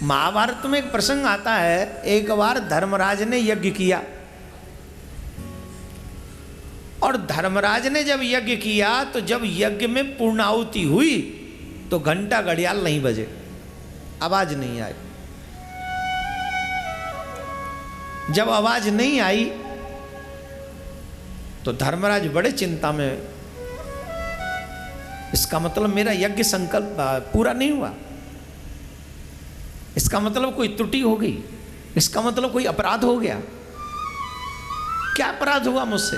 महाभारत में एक प्रसंग आता है, एक बार धर्मराज ने यज्ञ किया और धर्मराज ने जब यज्ञ किया तो जब यज्ञ में पूर्णाहुति हुई तो घंटा घड़ियाल नहीं बजे, आवाज नहीं आई। जब आवाज नहीं आई तो धर्मराज बड़े चिंता में, इसका मतलब मेरा यज्ञ संकल्प पूरा नहीं हुआ, इसका मतलब कोई त्रुटि हो गई, इसका मतलब कोई अपराध हो गया। क्या अपराध हुआ मुझसे?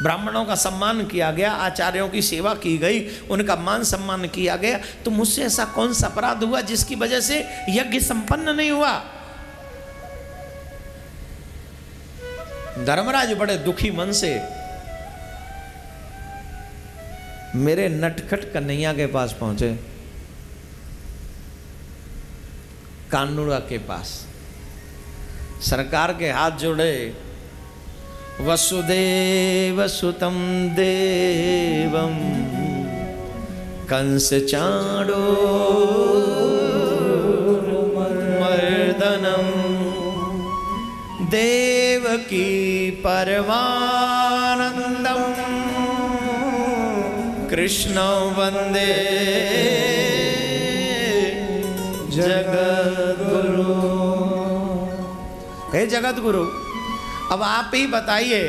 ब्राह्मणों का सम्मान किया गया, आचार्यों की सेवा की गई, उनका मान सम्मान किया गया, तो मुझसे ऐसा कौन सा अपराध हुआ जिसकी वजह से यज्ञ संपन्न नहीं हुआ? धर्मराज बड़े दुखी मन से मेरे नटखट कन्हैया के पास पहुंचे, कानूड़ा के पास, सरकार के हाथ जोड़े। वसुदेव सुतम देवम कंस चाणूर मर्दनम देवकी परमानंदम कृष्ण वंदे जगद्गुरु। हे जगद्गुरु, अब आप ही बताइए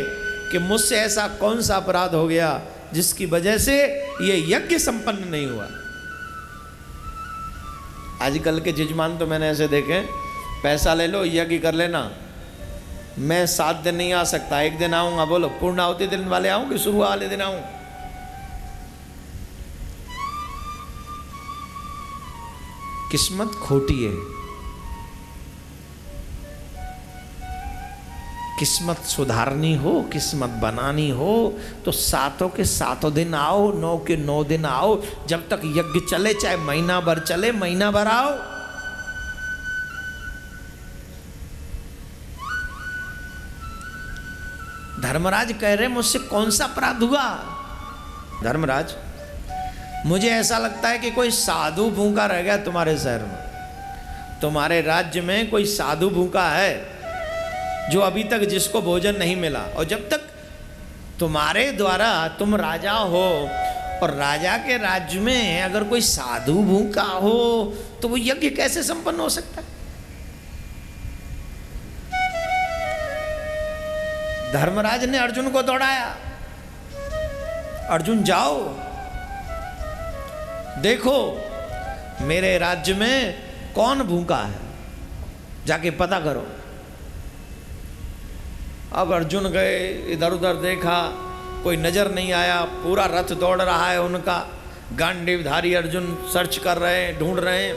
कि मुझसे ऐसा कौन सा अपराध हो गया जिसकी वजह से ये यज्ञ संपन्न नहीं हुआ। आजकल के जजमान तो मैंने ऐसे देखे, पैसा ले लो यज्ञ कर लेना, मैं 7 दिन नहीं आ सकता, 1 दिन आऊंगा। बोलो पूर्णाहुति दिन वाले आऊं कि शुरू वाले दिन आऊं? किस्मत खोटी है। किस्मत सुधारनी हो, किस्मत बनानी हो तो 7 के 7 दिन आओ, 9 के 9 दिन आओ, जब तक यज्ञ चले, चाहे महीना भर चले, महीना भर आओ। धर्मराज कह रहे मुझसे कौन सा अपराध हुआ? धर्मराज, मुझे ऐसा लगता है कि कोई साधु भूखा रह गया तुम्हारे शहर में, तुम्हारे राज्य में कोई साधु भूखा है जो अभी तक जिसको भोजन नहीं मिला। और जब तक तुम्हारे द्वारा तुम राजा हो और राजा के राज्य में अगर कोई साधु भूखा हो तो वो यज्ञ कैसे संपन्न हो सकता है? धर्मराज ने अर्जुन को दौड़ाया, अर्जुन जाओ देखो मेरे राज्य में कौन भूखा है, जाके पता करो। अब अर्जुन गए, इधर उधर देखा, कोई नजर नहीं आया, पूरा रथ दौड़ रहा है उनका, गांडीवधारी अर्जुन सर्च कर रहे हैं, ढूंढ रहे हैं।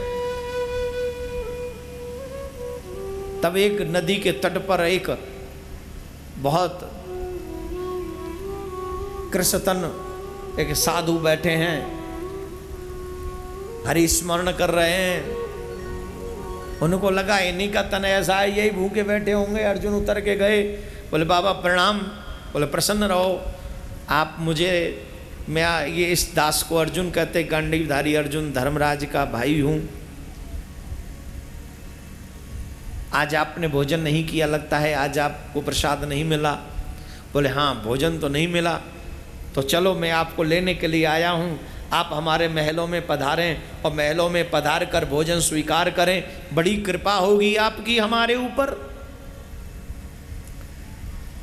तब एक नदी के तट पर एक बहुत कृष्णतन एक साधु बैठे हैं, हरि स्मरण कर रहे हैं। उनको लगा इन्हीं का तन ऐसा है, यही भूखे बैठे होंगे। अर्जुन उतर के गए, बोले बाबा प्रणाम। बोले प्रसन्न रहो, आप मुझे, मैं ये इस दास को अर्जुन कहते, गांडीवधारी अर्जुन धर्मराज का भाई हूँ। आज आपने भोजन नहीं किया, लगता है आज आपको प्रसाद नहीं मिला। बोले हाँ भोजन तो नहीं मिला, तो चलो मैं आपको लेने के लिए आया हूँ, आप हमारे महलों में पधारें और महलों में पधार कर भोजन स्वीकार करें, बड़ी कृपा होगी आपकी हमारे ऊपर।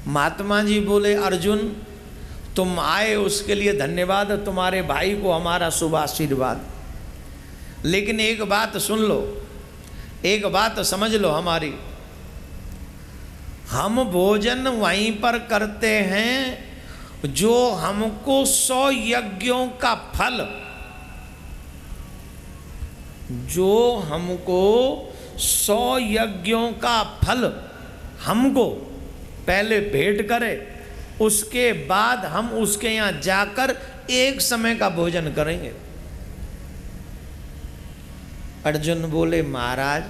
महात्मा जी बोले अर्जुन तुम आए उसके लिए धन्यवाद, तुम्हारे भाई को हमारा शुभ आशीर्वाद, लेकिन एक बात सुन लो, एक बात समझ लो हमारी, हम भोजन वहीं पर करते हैं जो हमको 100 यज्ञों का फल, जो हमको 100 यज्ञों का फल हमको पहले भेंट करे, उसके बाद हम उसके यहाँ जाकर एक समय का भोजन करेंगे। अर्जुन बोले महाराज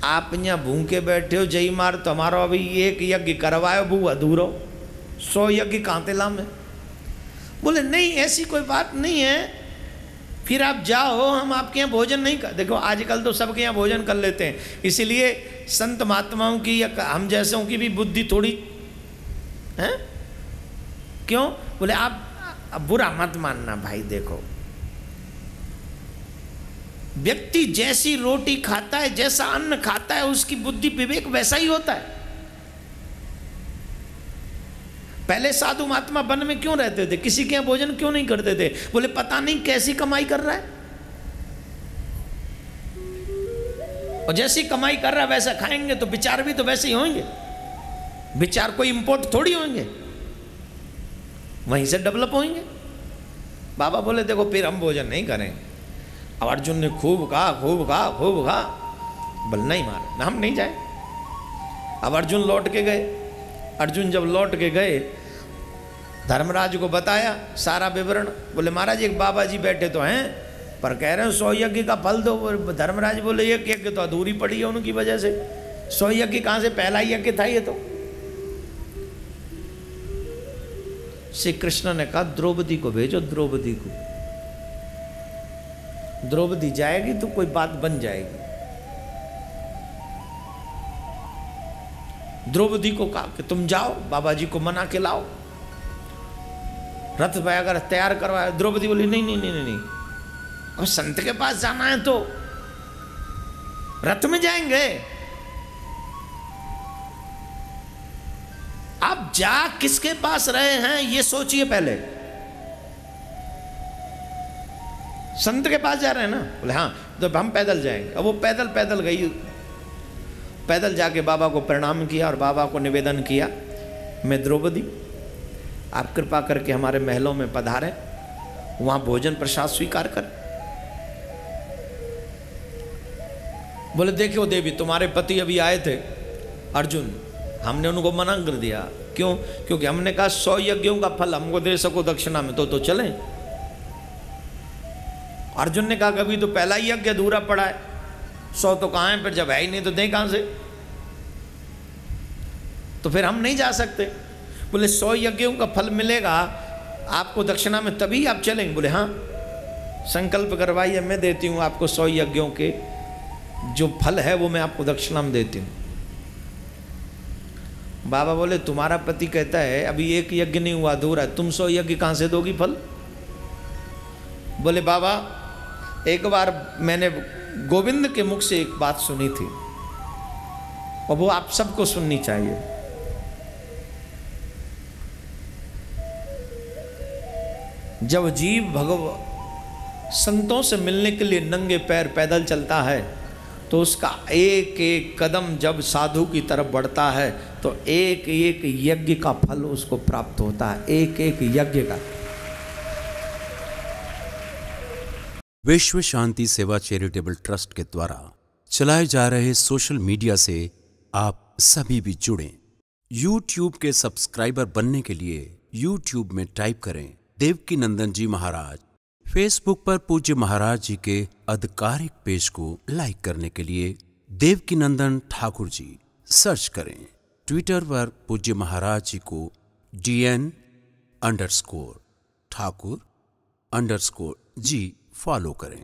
आप यहाँ भूखे बैठे हो, जय मार तुम्हारा अभी एक यज्ञ करवायो वो अधूरो, 100 यज्ञ कहाँ तेला में। बोले नहीं ऐसी कोई बात नहीं है, फिर आप जाओ, हम आपके यहाँ भोजन नहीं कर। देखो आजकल तो सबके यहाँ भोजन कर लेते हैं, इसीलिए संत महात्माओं की या हम जैसों की भी बुद्धि थोड़ी है। क्यों? बोले आप बुरा मत मानना भाई, देखो व्यक्ति जैसी रोटी खाता है, जैसा अन्न खाता है, उसकी बुद्धि विवेक वैसा ही होता है। पहले साधु महात्मा वन में क्यों रहते थे? किसी के यहाँ भोजन क्यों नहीं करते थे? बोले पता नहीं कैसी कमाई कर रहा है, और जैसी कमाई कर रहा है वैसा खाएंगे तो विचार भी तो वैसे ही होंगे। विचार कोई इंपोर्ट थोड़ी होंगे, वहीं से डेवलप होंगे। बाबा बोले देखो फिर हम भोजन नहीं करेंगे। अब अर्जुन ने खूब कहा, खूब कहा, खूब कहा, बल नहीं मारे, हम नहीं जाए। अब अर्जुन लौट के गए। अर्जुन जब लौट के गए, धर्मराज को बताया सारा विवरण। बोले महाराज एक बाबा जी बैठे तो हैं, पर कह रहे हैं 100 यज्ञ का फल दो। धर्मराज बोले एक यज्ञ तो अधूरी पड़ी है उनकी वजह से, 100 यज्ञ कहाँ से, पहला यज्ञ था ये तो। श्री कृष्ण ने कहा द्रौपदी को भेजो, द्रौपदी को। द्रौपदी जाएगी तो कोई बात बन जाएगी। द्रौपदी को कहा कि तुम जाओ, बाबा जी को मना के लाओ, रथ अगर तैयार करवाया। द्रौपदी बोली नहीं नहीं नहीं नहीं नहीं, और संत के पास जाना है तो रथ में जाएंगे। आप जा किसके पास रहे हैं ये सोचिए पहले। संत के पास जा रहे हैं ना? बोले हाँ, तो हम पैदल जाएंगे। अब वो पैदल पैदल गई, पैदल जाके बाबा को प्रणाम किया और बाबा को निवेदन किया, मैं द्रौपदी आप कृपा करके हमारे महलों में पधारें, वहां भोजन प्रसाद स्वीकार कर। बोले देखो देवी, तुम्हारे पति अभी आए थे अर्जुन, हमने उनको मना कर दिया। क्यों? क्योंकि हमने कहा 100 यज्ञों का फल हमको दे सको दक्षिणा में तो चलें। अर्जुन ने कहा कभी तो पहला ही यज्ञ अधूरा पड़ा है, 100 तो कहाँ है, फिर जब है ही नहीं तो दें कहाँ से, तो फिर हम नहीं जा सकते। बोले 100 यज्ञों का फल मिलेगा आपको दक्षिणा में, तभी आप चलेंगे। बोले हाँ, संकल्प करवाइए, मैं देती हूँ आपको 100 यज्ञों के जो फल है वो मैं आपको दक्षिणा में देती हूँ। बाबा बोले तुम्हारा पति कहता है अभी एक यज्ञ नहीं हुआ, अधूरा, तुम 100 यज्ञ कहाँ से दोगी फल? बोले बाबा एक बार मैंने गोविंद के मुख से एक बात सुनी थी और वो आप सबको सुननी चाहिए। जब जीव संतों से मिलने के लिए नंगे पैर पैदल चलता है तो उसका एक एक कदम जब साधु की तरफ बढ़ता है तो एक एक यज्ञ का फल उसको प्राप्त होता है, एक एक यज्ञ का। विश्व शांति सेवा चैरिटेबल ट्रस्ट के द्वारा चलाए जा रहे सोशल मीडिया से आप सभी भी जुड़ें। YouTube के सब्सक्राइबर बनने के लिए YouTube में टाइप करें देवकीनंदन जी महाराज। फेसबुक पर पूज्य महाराज जी के आधिकारिक पेज को लाइक करने के लिए देवकीनंदन ठाकुर जी सर्च करें। ट्विटर पर पूज्य महाराज जी को DN_ठाकुर_जी फॉलो करें।